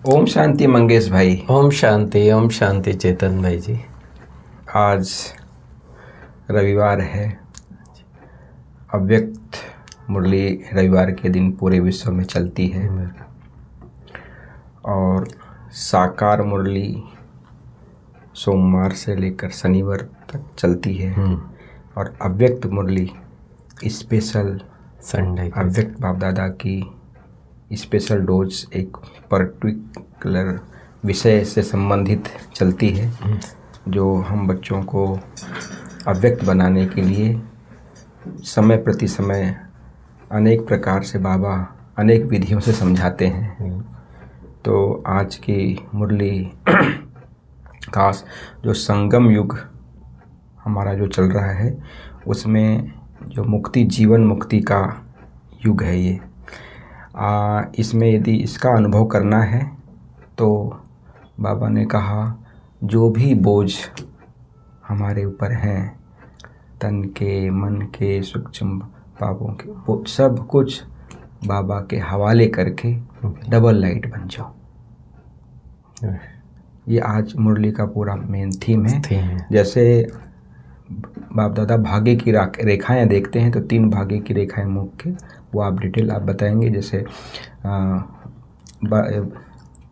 ओम शांति मंगेश भाई। ओम शांति चेतन भाई जी। आज रविवार है। अव्यक्त मुरली रविवार के दिन पूरे विश्व में चलती है और साकार मुरली सोमवार से लेकर शनिवार तक चलती है और अव्यक्त मुरली स्पेशल संडे अव्यक्त बाप दादा की स्पेशल डोज एक पर्टिकुलर विषय से संबंधित चलती है, जो हम बच्चों को अव्यक्त बनाने के लिए समय प्रति समय अनेक प्रकार से बाबा अनेक विधियों से समझाते हैं। तो आज की मुरली खास जो संगम युग हमारा जो चल रहा है, उसमें जो मुक्ति जीवन मुक्ति का युग है ये। इसमें यदि इसका अनुभव करना है तो बाबा ने कहा जो भी बोझ हमारे ऊपर हैं, तन के मन के सूक्ष्म पापों के, वो सब कुछ बाबा के हवाले करके डबल लाइट बन जाओ। ये आज मुरली का पूरा मेन थीम है। जैसे बाप दादा भाग्य की रेखाएं देखते हैं तो 3 भाग्य की रेखाएं मुख्य, वो आप डिटेल आप बताएंगे। जैसे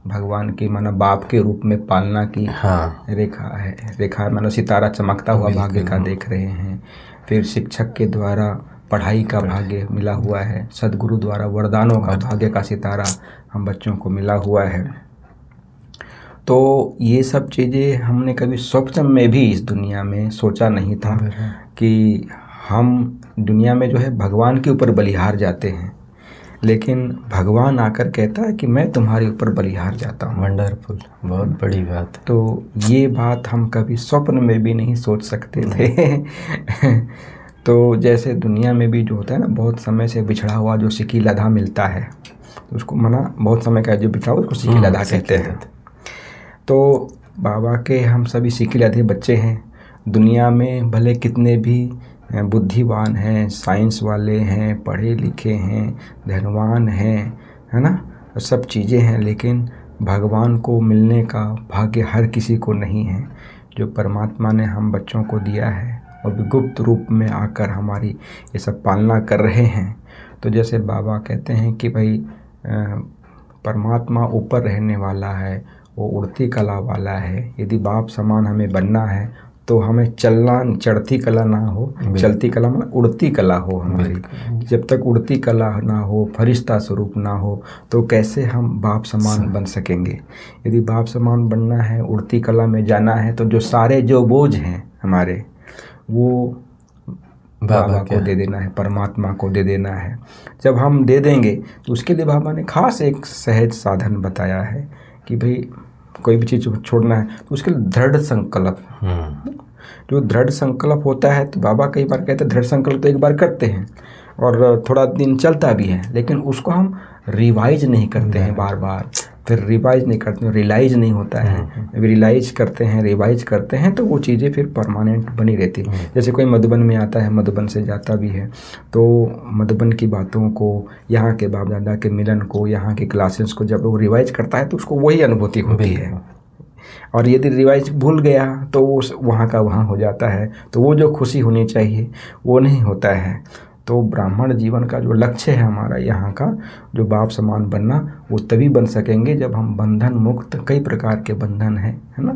भगवान की माना बाप के रूप में पालना की रेखा है, रेखा माना सितारा चमकता हुआ भाग्य का देख रहे हैं। फिर शिक्षक के द्वारा पढ़ाई का भाग्य मिला हुआ है, सदगुरु द्वारा वरदानों का भाग्य का सितारा हम बच्चों को मिला हुआ है। तो ये सब चीज़ें हमने कभी स्वप्न में भी इस दुनिया में सोचा नहीं था कि हम दुनिया में जो है भगवान के ऊपर बलिहार जाते हैं, लेकिन भगवान आकर कहता है कि मैं तुम्हारे ऊपर बलिहार जाता हूँ। वंडरफुल, बहुत बड़ी बात। तो ये बात हम कभी स्वप्न में भी नहीं सोच सकते थे। तो जैसे दुनिया में भी जो होता है ना, बहुत समय से बिछड़ा हुआ जो सिकी लधा मिलता है, तो उसको माना बहुत समय का जो बिछड़ा हुआ उसको सिकी लधा कहते हैं। तो बाबा के हम सभी सिकी लधे बच्चे हैं। दुनिया में भले कितने भी बुद्धिवान हैं, साइंस वाले हैं, पढ़े लिखे हैं, धनवान हैं, है ना, सब चीज़ें हैं, लेकिन भगवान को मिलने का भाग्य हर किसी को नहीं है। जो परमात्मा ने हम बच्चों को दिया है और भी गुप्त रूप में आकर हमारी ये सब पालना कर रहे हैं। तो जैसे बाबा कहते हैं कि भाई परमात्मा ऊपर रहने वाला है, वो उड़ती कला वाला है। यदि बाप समान हमें बनना है तो हमें चलना चढ़ती कला ना हो, चलती कला मतलब उड़ती कला हो हमारी। जब तक उड़ती कला ना हो, फरिश्ता स्वरूप ना हो, तो कैसे हम बाप समान बन सकेंगे। यदि बाप समान बनना है, उड़ती कला में जाना है, तो जो सारे जो बोझ हैं हमारे, वो बाबा को दे देना है, परमात्मा को दे देना है। जब हम दे देंगे तो उसके लिए बाबा ने खास एक सहज साधन बताया है कि भाई कोई भी चीज़ छोड़ना है तो उसके लिए दृढ़ संकल्प। जो दृढ़ संकल्प होता है, तो बाबा कई बार कहते हैं दृढ़ संकल्प तो एक बार करते हैं और थोड़ा दिन चलता भी है, लेकिन उसको हम रिवाइज नहीं करते हैं बार बार। फिर रिवाइज नहीं करते हैं, रियलाइज नहीं होता है। रियलाइज करते हैं, रिवाइज करते हैं, तो वो चीज़ें फिर परमानेंट बनी रहती हैं। जैसे कोई मधुबन में आता है, मधुबन से जाता भी है, तो मधुबन की बातों को, यहाँ के बाप दादा के मिलन को, यहाँ के क्लासेस को जब वो रिवाइज करता है तो उसको वही अनुभूति होती है। और यदि रिवाइज भूल गया तो वो वहाँ का वहाँ हो जाता है, तो वो जो खुशी होनी चाहिए वो नहीं होता है। तो ब्राह्मण जीवन का जो लक्ष्य है हमारा यहाँ का, जो बाप समान बनना, वो तभी बन सकेंगे जब हम बंधन मुक्त, कई प्रकार के बंधन है ना,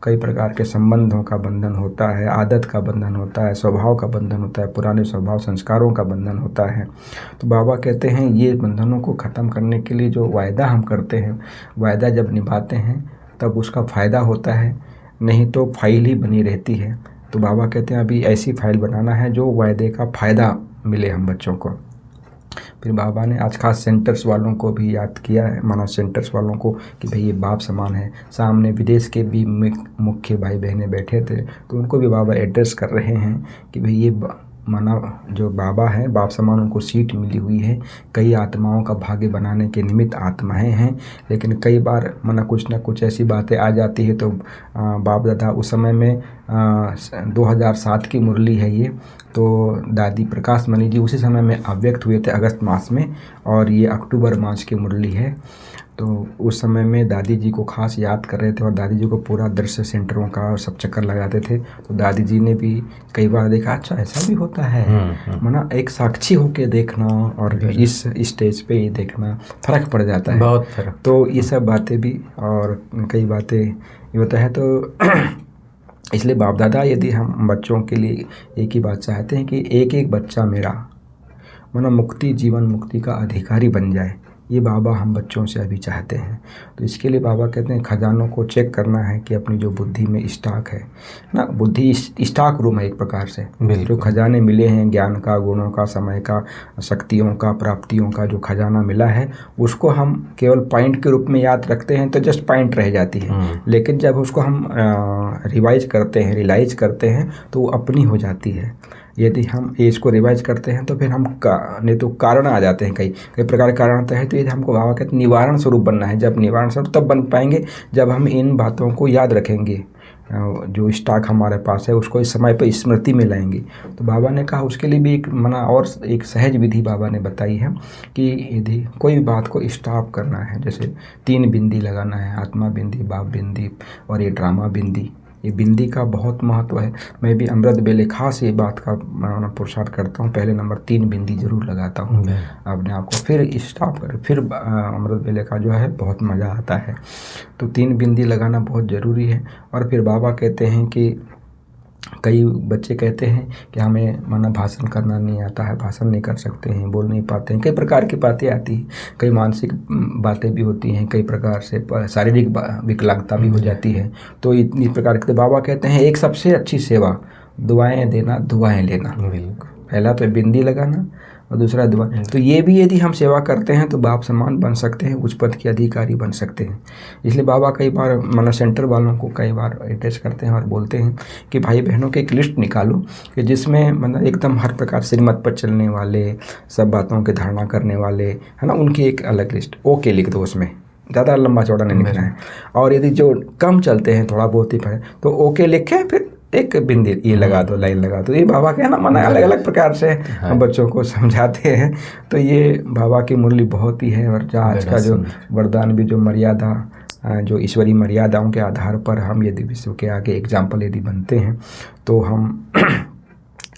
कई प्रकार के संबंधों का बंधन होता है, आदत का बंधन होता है, स्वभाव का बंधन होता है, पुराने स्वभाव संस्कारों का बंधन होता है। तो बाबा कहते हैं ये बंधनों को ख़त्म करने के लिए जो वायदा हम करते हैं, वायदा जब निभाते हैं तब उसका फ़ायदा होता है, नहीं तो फाइल ही बनी रहती है। तो बाबा कहते हैं अभी ऐसी फाइल बनाना है जो वायदे का फ़ायदा मिले हम बच्चों को। फिर बाबा ने आज खास सेंटर्स वालों को भी याद किया है, माना सेंटर्स वालों को, कि भाई ये बाप समान है। सामने विदेश के भी मुख्य भाई बहनें बैठे थे, तो उनको भी बाबा एड्रेस कर रहे हैं कि भाई ये माना जो बाबा है, बाप समान उनको सीट मिली हुई है। कई आत्माओं का भाग्य बनाने के निमित्त आत्माएं हैं, लेकिन कई बार माना कुछ ना कुछ ऐसी बातें आ जाती है। तो बाप दादा उस समय में 2007 की मुरली है ये, तो दादी प्रकाश मणि जी उसी समय में अव्यक्त हुए थे, अगस्त मास में, और ये अक्टूबर मास की मुरली है। तो उस समय में दादी जी को खास याद कर रहे थे और दादी जी को पूरा दृश्य सेंटरों का और सब चक्कर लगाते थे। तो दादी जी ने भी कई बार देखा, अच्छा ऐसा भी होता है, माना एक साक्षी होके देखना और इस स्टेज पे ही देखना फ़र्क पड़ जाता है, बहुत फर्क। तो ये सब बातें भी और कई बातें ये होता है। तो इसलिए बाप दादा यदि हम बच्चों के लिए एक ही बात चाहते हैं कि एक एक बच्चा मेरा माना मुक्ति, जीवन मुक्ति का अधिकारी बन जाए, ये बाबा हम बच्चों से अभी चाहते हैं। तो इसके लिए बाबा कहते हैं खजानों को चेक करना है कि अपनी जो बुद्धि में स्टॉक है ना, बुद्धि स्टॉक रूम है एक प्रकार से, जो खजाने मिले हैं ज्ञान का, गुणों का, समय का, शक्तियों का, प्राप्तियों का जो खजाना मिला है, उसको हम केवल पॉइंट के रूप में याद रखते हैं तो जस्ट पॉइंट रह जाती है। लेकिन जब उसको हम रिवाइज करते हैं, रियलाइज करते हैं, तो वो अपनी हो जाती है। यदि हम इसको रिवाइज करते हैं तो फिर हम नहीं तो कारण आ जाते हैं, कई प्रकार के कारण आते हैं। तो यदि हमको बाबा कहते निवारण स्वरूप बनना है, जब निवारण स्वरूप तब बन पाएंगे जब हम इन बातों को याद रखेंगे, जो स्टॉक हमारे पास है उसको इस समय पर स्मृति में लाएंगे। तो बाबा ने कहा उसके लिए भी एक मना और एक सहज विधि बाबा ने बताई है कि यदि कोई बात को स्टॉप करना है, जैसे 3 बिंदी लगाना है, आत्मा बिंदी, बाप बिंदी और ये ड्रामा बिंदी। ये बिंदी का बहुत महत्व है। मैं भी अमृत बेले खास ये बात का पुरुषार्थ करता हूँ, पहले नंबर 3 बिंदी जरूर लगाता हूँ अपने आप को, फिर स्टॉप करें, फिर अमृत बेले का जो है बहुत मज़ा आता है। तो 3 बिंदी लगाना बहुत ज़रूरी है। और फिर बाबा कहते हैं कि कई बच्चे कहते हैं कि हमें माना भाषण करना नहीं आता है, भाषण नहीं कर सकते हैं, बोल नहीं पाते हैं, कई प्रकार की बातें आती हैं, कई मानसिक बातें भी होती हैं, कई प्रकार से शारीरिक विकलांगता भी हो जाती है। तो इतनी प्रकार के बाबा कहते हैं एक सबसे अच्छी सेवा दुआएं देना, दुआएं लेना। पहला तो बिंदी लगाना और दूसरा दुआ। तो ये भी यदि हम सेवा करते हैं तो बाप समान बन सकते हैं, उच्च पद के अधिकारी बन सकते हैं। इसलिए बाबा कई बार माना सेंटर वालों को कई बार अटैच करते हैं और बोलते हैं कि भाई बहनों की एक लिस्ट निकालो कि जिसमें मतलब एकदम हर प्रकार श्रीमत पर चलने वाले, सब बातों की धारणा करने वाले, है ना, उनकी एक अलग लिस्ट ओके लिख दो, उसमें ज़्यादा लंबा चौड़ा नहीं लिखना है। और यदि जो कम चलते हैं थोड़ा बहुत ही तो ओके लिख के फिर एक बिंदी ये लगा दो, लाइन लगा दो। ये बाबा के ना माना अलग अलग प्रकार से हम बच्चों को समझाते हैं। तो ये बाबा की मुरली बहुत ही है। और आज का जो वरदान भी जो मर्यादा, जो ईश्वरीय मर्यादाओं के आधार पर हम यदि विश्व के आगे एग्जाम्पल यदि बनते हैं तो हम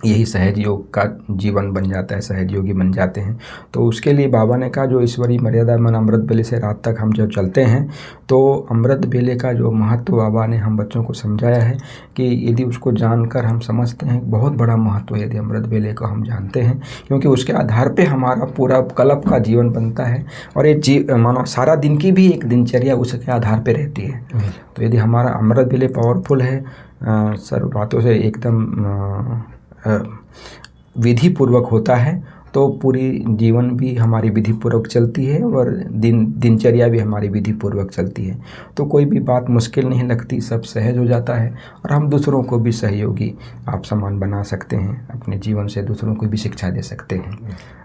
यही सहज योग का जीवन बन जाता है, सहज योगी बन जाते हैं। तो उसके लिए बाबा ने कहा जो ईश्वरीय मर्यादा मन अमृत बेले से रात तक हम जब चलते हैं तो अमृत बेले का जो महत्व बाबा ने हम बच्चों को समझाया है कि यदि उसको जानकर हम समझते हैं, बहुत बड़ा महत्व है यदि अमृत बेले को हम जानते हैं, क्योंकि उसके आधार पे हमारा पूरा कल्प का जीवन बनता है। और ये मानो सारा दिन की भी एक दिनचर्या उसके आधार पर रहती है। तो यदि हमारा अमृत बेले पावरफुल है, सर्व बातों से एकदम विधि पूर्वक होता है, तो पूरी जीवन भी हमारी विधि पूर्वक चलती है और दिनचर्या भी हमारी विधि पूर्वक चलती है। तो कोई भी बात मुश्किल नहीं लगती, सब सहज हो जाता है और हम दूसरों को भी सहयोगी आप समान बना सकते हैं, अपने जीवन से दूसरों को भी शिक्षा दे सकते हैं,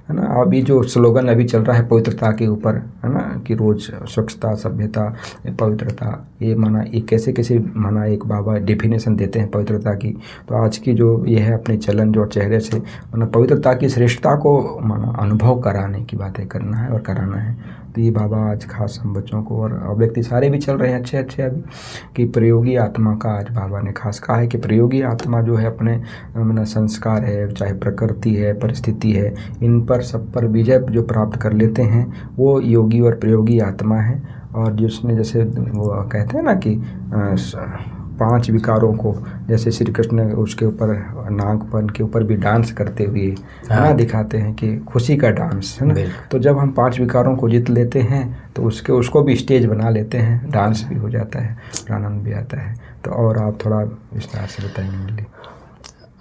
है ना। अभी जो स्लोगन अभी चल रहा है पवित्रता के ऊपर, है ना, कि रोज़ स्वच्छता, सभ्यता, पवित्रता, ये माना ये कैसे कैसे माना एक बाबा डेफिनेशन देते हैं पवित्रता की। तो आज की जो ये है अपने चलन जो चेहरे से माना पवित्रता की श्रेष्ठता को माना अनुभव कराने की बातें करना है और कराना है। तो ये बाबा आज खास हम बच्चों को और व्यक्ति सारे भी चल रहे हैं अच्छे अच्छे अभी कि प्रयोगी आत्मा का आज बाबा ने खास कहा है कि प्रयोगी आत्मा जो है अपने माना संस्कार है, चाहे प्रकृति है, परिस्थिति है, इन पर सब पर विजय जो प्राप्त कर लेते हैं वो योगी और प्रयोगी आत्मा है। और जिसने जैसे वो कहते हैं ना कि 5 विकारों को, जैसे श्री कृष्ण उसके ऊपर नागपन के ऊपर भी डांस करते हुए ना दिखाते हैं कि खुशी का डांस, है ना। तो जब हम 5 विकारों को जीत लेते हैं तो उसको भी स्टेज बना लेते हैं, डांस भी हो जाता है, आनंद भी आता है। तो और आप थोड़ा विस्तार से बताएंगे मुरली।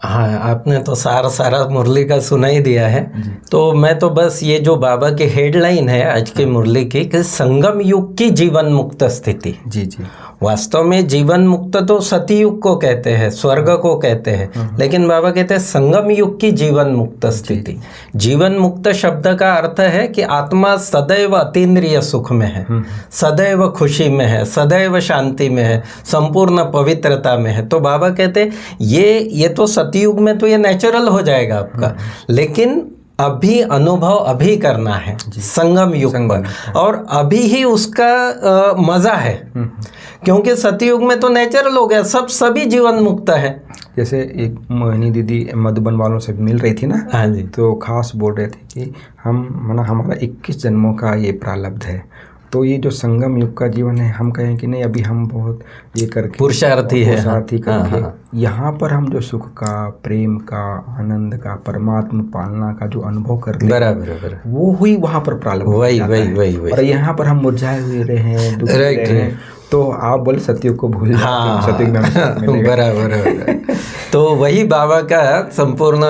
हाँ, आपने तो सारा मुरली का सुना ही दिया है। तो मैं तो बस ये जो बाबा की हेडलाइन है आज की मुरली की कि संगम युग की जीवन मुक्त स्थिति। जी जी। वास्तव में जीवन मुक्त तो सतयुग को कहते हैं, स्वर्ग को कहते हैं, लेकिन बाबा कहते हैं संगम युग की जीवन मुक्त स्थिति। जीवन मुक्त शब्द का अर्थ है कि आत्मा सदैव अतीन्द्रिय सुख में है, सदैव खुशी में है, सदैव शांति में है, संपूर्ण पवित्रता में है। तो बाबा कहते हैं ये तो सतयुग में तो ये नेचुरल हो जाएगा आपका, लेकिन अभी अनुभव अभी करना है, संगम युग पर, और अभी ही उसका मजा है। क्योंकि सतयुग में तो नेचुरल हो गया, सभी जीवन मुक्त है। जैसे एक मोहिनी दीदी मधुबन वालों से मिल रही थी ना, हाँ जी, तो खास बोल रहे थे कि हमारा 21 जन्मों का ये प्रारब्ध है, तो ये जो संगम युग का जीवन है, हम कहें कि नहीं अभी हम बहुत ये करके पुरुषार्थी करके यहाँ पर हम जो सुख का, प्रेम का, आनंद का, परमात्मा पालना का जो अनुभव करते हैं, बराबर, वो हुई वहाँ पर प्रारब्ध। वही। और यहाँ पर हम मुरझाए हुए रहे हैं, दुखी रहे हैं, तो आप बोले सतयुग को भूल जाते, सतयुग में बराबर। तो वही बाबा का संपूर्ण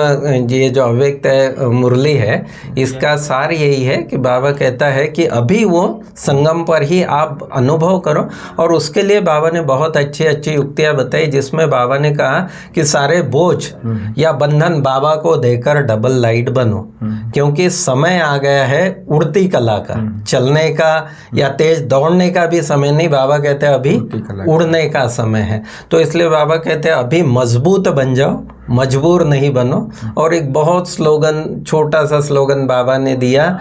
ये जो अव्यक्त मुरली है, इसका सार यही है कि बाबा कहता है कि अभी वो संगम पर ही आप अनुभव करो। और उसके लिए बाबा ने बहुत अच्छी अच्छी युक्तियाँ बताई, जिसमें बाबा ने कहा कि सारे बोझ या बंधन बाबा को देकर डबल लाइट बनो, क्योंकि समय आ गया है उड़ती कला का, चलने का या तेज दौड़ने का भी समय नहीं। बाबा कहते हैं अभी उड़ने का समय है। तो इसलिए बाबा कहते हैं अभी मजबूत बन जाओ, मजबूर नहीं बनो। और एक बहुत स्लोगन, छोटा सा स्लोगन बाबा ने दिया,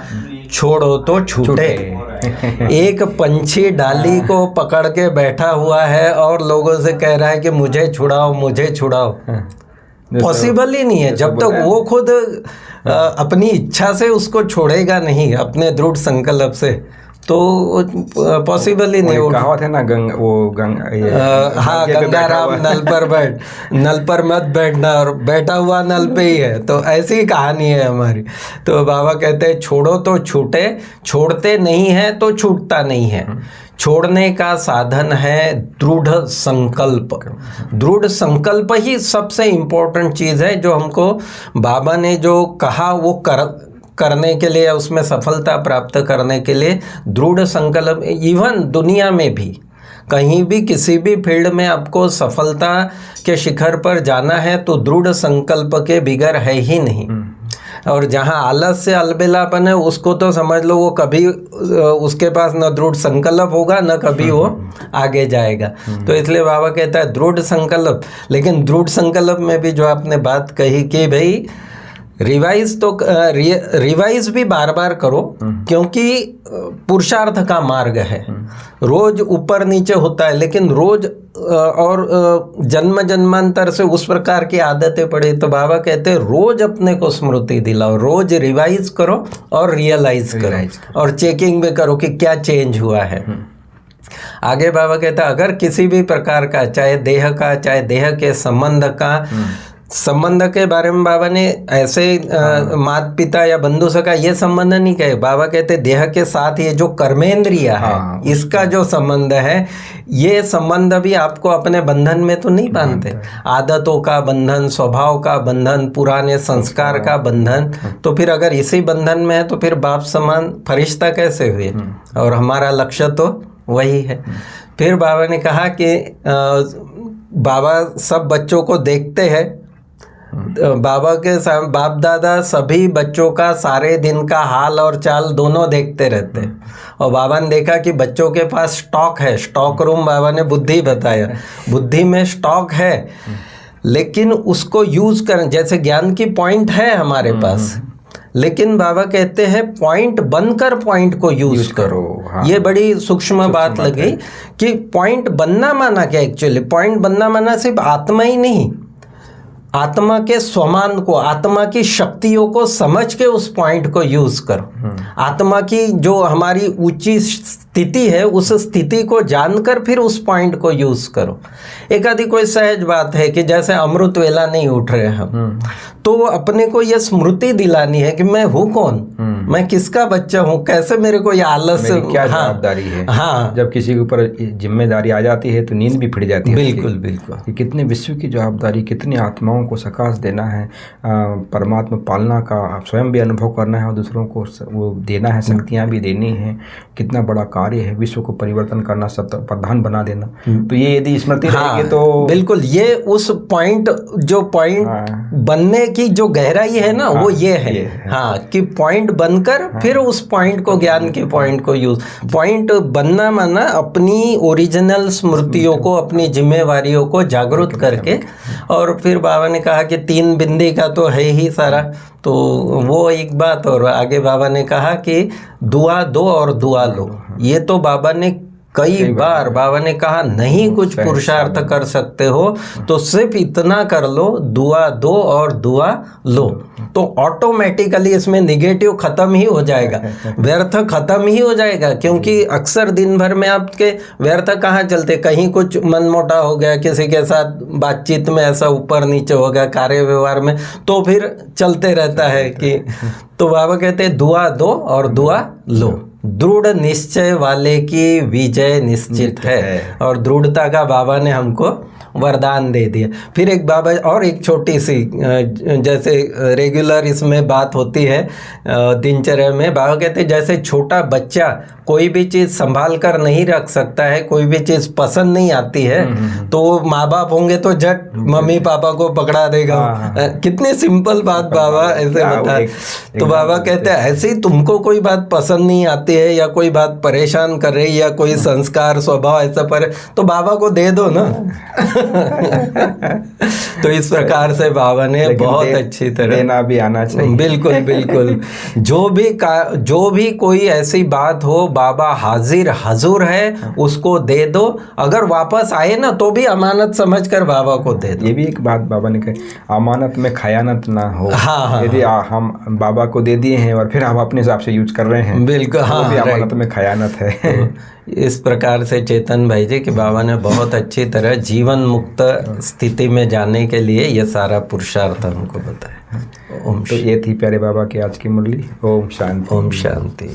छोड़ो तो छूटे। एक पंछी डाली को पकड़ के बैठा हुआ है और लोगों से कह रहा है कि मुझे छुड़ाओ, मुझे छुड़ाओ। पॉसिबल ही नहीं है जब तक वो खुद अपनी इच्छा से उसको छोड़ेगा नहीं, अपने दृढ़ संकल्प से, तो पॉसिबल ही नहीं। कहावत है ना, हाँ, गंगाराम नल पर मत बैठना, और बैठा हुआ नल पे ही है। तो ऐसी ही कहानी है हमारी। तो बाबा कहते हैं छोड़ो तो छूटे, छोड़ते नहीं है तो छूटता नहीं है। छोड़ने का साधन है दृढ़ संकल्प। दृढ़ संकल्प ही सबसे इम्पोर्टेंट चीज़ है, जो हमको बाबा ने जो कहा वो करने के लिए, उसमें सफलता प्राप्त करने के लिए दृढ़ संकल्प। इवन दुनिया में भी कहीं भी किसी भी फील्ड में आपको सफलता के शिखर पर जाना है तो दृढ़ संकल्प के बिगर है ही नहीं। और जहाँ आलस से अलबेलापन है, उसको तो समझ लो वो कभी उसके पास न दृढ़ संकल्प होगा न कभी वो आगे जाएगा। तो इसलिए बाबा कहता है दृढ़ संकल्प। लेकिन दृढ़ संकल्प में भी जो आपने बात कही कि भाई रिवाइज भी बार बार करो, क्योंकि पुरुषार्थ का मार्ग है। रोज ऊपर नीचे होता है, लेकिन रोज और जन्म जन्मांतर से उस प्रकार की आदतें पड़ी। तो बाबा कहते हैं रोज अपने को स्मृति दिलाओ, रोज रिवाइज करो और रियलाइज करो और चेकिंग भी करो कि क्या चेंज हुआ है। आगे बाबा कहता है अगर किसी भी प्रकार का, चाहे देह का, चाहे देह के संबंध का, संबंध के बारे में बाबा ने ऐसे माता पिता या बंधु सका ये संबंध नहीं कहे। बाबा कहते देह के साथ ये जो कर्मेंद्रिया है, इसका जो संबंध है, ये संबंध भी आपको अपने बंधन में तो नहीं बांधते। आदतों का बंधन, स्वभाव का बंधन, पुराने संस्कार का बंधन। तो फिर अगर इसी बंधन में है तो फिर बाप समान फरिश्ता कैसे हुए? और हमारा लक्ष्य तो वही है। फिर बाबा ने कहा कि बाबा सब बच्चों को देखते हैं, बाबा के बाप दादा सभी बच्चों का सारे दिन का हाल और चाल दोनों देखते रहते हैं। और बाबा ने देखा कि बच्चों के पास स्टॉक है, स्टॉक रूम बाबा ने बुद्धि बताया, बुद्धि में स्टॉक है, लेकिन उसको यूज करें। जैसे ज्ञान की पॉइंट है हमारे पास, लेकिन बाबा कहते हैं पॉइंट बनकर पॉइंट को यूज करो। हाँ। ये बड़ी सूक्ष्म बात लगी कि पॉइंट बनना माना क्या? एक्चुअली पॉइंट बनना माना सिर्फ आत्मा ही नहीं, आत्मा के स्वमान को, आत्मा की शक्तियों को समझ के उस पॉइंट को यूज करो। आत्मा की जो हमारी ऊंची स्थिति है, उस स्थिति को जानकर फिर उस पॉइंट को यूज करो। एक आदि कोई सहज बात है कि जैसे अमृत वेला नहीं उठ रहे हम, तो अपने को यह स्मृति दिलानी है कि मैं हूँ कौन, मैं किसका बच्चा हूँ, कैसे मेरे को ये आलस, क्या जवाबदारी है। हाँ, जब किसी के ऊपर जिम्मेदारी आ जाती है तो नींद भी फिर जाती है। बिल्कुल बिल्कुल। कि कितने विश्व की जवाबदारी, कितनी आत्माओं को सकाश देना है, परमात्मा पालना का स्वयं भी अनुभव करना है और दूसरों को वो देना है, शक्तियाँ भी देनी है। कितना बड़ा कार्य है, विश्व को परिवर्तन करना, प्रधान बना देना। तो ये यदि स्मृति रहेगी तो बिल्कुल ये उस पॉइंट, जो पॉइंट बनने की जो गहराई है ना, वो ये है। हाँ, कि पॉइंट बन बनकर फिर उस पॉइंट को, ज्ञान के पॉइंट को यूज, पॉइंट बनना माना अपनी ओरिजिनल स्मृतियों को, अपनी जिम्मेवारियों को जागरूक करके। और फिर बाबा ने कहा कि 3 बिंदी का तो है ही सारा, तो वो एक बात। और आगे बाबा ने कहा कि दुआ दो और दुआ लो। ये तो बाबा ने कई बार बाबा ने कहा, नहीं कुछ पुरुषार्थ कर सकते हो तो सिर्फ इतना कर लो, दुआ दो और दुआ लो, तो ऑटोमेटिकली इसमें निगेटिव खत्म ही हो जाएगा, व्यर्थ खत्म ही हो जाएगा। क्योंकि अक्सर दिन भर में आपके व्यर्थ कहाँ चलते, कहीं कुछ मनमोटा हो गया, किसी के साथ बातचीत में ऐसा ऊपर नीचे हो गया, कार्य व्यवहार में, तो फिर चलते रहता है कि। तो बाबा कहते हैं दुआ दो और दुआ लो। दृढ़ निश्चय वाले की विजय निश्चित है। और दृढ़ता का बाबा ने हमको वरदान दे दिया। फिर एक बाबा और एक छोटी सी, जैसे रेगुलर इसमें बात होती है दिनचर्या में, बाबा कहते हैं जैसे छोटा बच्चा कोई भी चीज़ संभाल कर नहीं रख सकता है, कोई भी चीज़ पसंद नहीं आती है, तो माँ बाप होंगे तो झट मम्मी पापा को पकड़ा देगा। कितनी सिंपल बात बाबा ऐसे बता। तो बाबा कहते हैं ऐसे ही तुमको कोई बात पसंद नहीं आती है या कोई बात परेशान कर रही है या कोई संस्कार स्वभाव ऐसा पर, तो बाबा को दे दो ना। तो इस प्रकार से बाबा ने बहुत अच्छी तरह देना भी आना चाहिए। बिल्कुल बिल्कुल। जो भी कोई ऐसी बात हो, बाबा हाजिर हजूर है, उसको दे दो। अगर वापस आए ना तो भी अमानत समझकर बाबा को दे दो। ये भी एक बात बाबा ने कही, अमानत में खयानत ना हो। हाँ, यदि हम बाबा को दे दिए हैं और फिर हम अपने हिसाब से यूज कर रहे हैं, बिल्कुल, वो भी अमानत में खयानत है। तो इस प्रकार से चेतन भाई जी कि बाबा ने बहुत अच्छी तरह जीवन मुक्त स्थिति में जाने के लिए ये सारा पुरुषार्थ हमको बताया। तो ये थी प्यारे बाबा की आज की मुरली। ओम शांति। ओम शांति।